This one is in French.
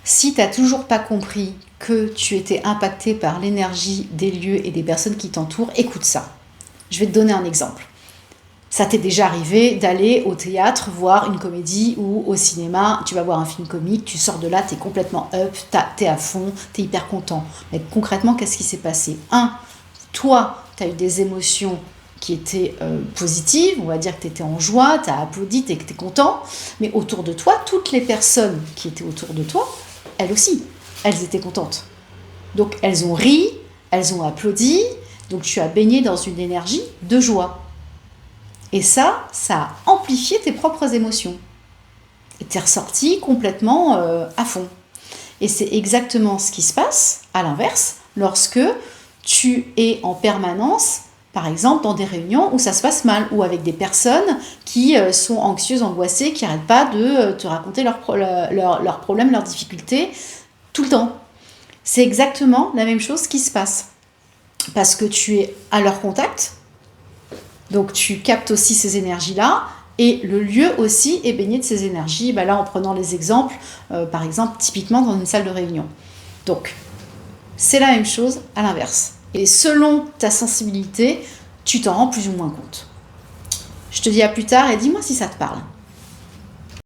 Si tu n'as toujours pas compris que tu étais impacté par l'énergie des lieux et des personnes qui t'entourent, écoute ça. Je vais te donner un exemple. Ça t'est déjà arrivé d'aller au théâtre voir une comédie ou au cinéma, tu vas voir un film comique, tu sors de là, t'es complètement up, t'es à fond, t'es hyper content. Mais concrètement, qu'est-ce qui s'est passé? Toi, t'as eu des émotions qui étaient positives, on va dire que t'étais en joie, t'as applaudi, t'es content, mais autour de toi, toutes les personnes qui étaient autour de toi, elles aussi, elles étaient contentes. Donc elles ont ri, elles ont applaudi, donc tu as baigné dans une énergie de joie. Et ça a amplifié tes propres émotions. Et tu es ressorti complètement à fond. Et c'est exactement ce qui se passe, à l'inverse, lorsque tu es en permanence, par exemple, dans des réunions où ça se passe mal, ou avec des personnes qui sont anxieuses, angoissées, qui n'arrêtent pas de te raconter leurs problèmes, leurs difficultés, tout le temps. C'est exactement la même chose qui se passe. Parce que tu es à leur contact, donc tu captes aussi ces énergies-là, et le lieu aussi est baigné de ces énergies. Là, en prenant les exemples, par exemple, typiquement dans une salle de réunion. Donc, c'est la même chose à l'inverse. Et selon ta sensibilité, tu t'en rends plus ou moins compte. Je te dis à plus tard et dis-moi si ça te parle.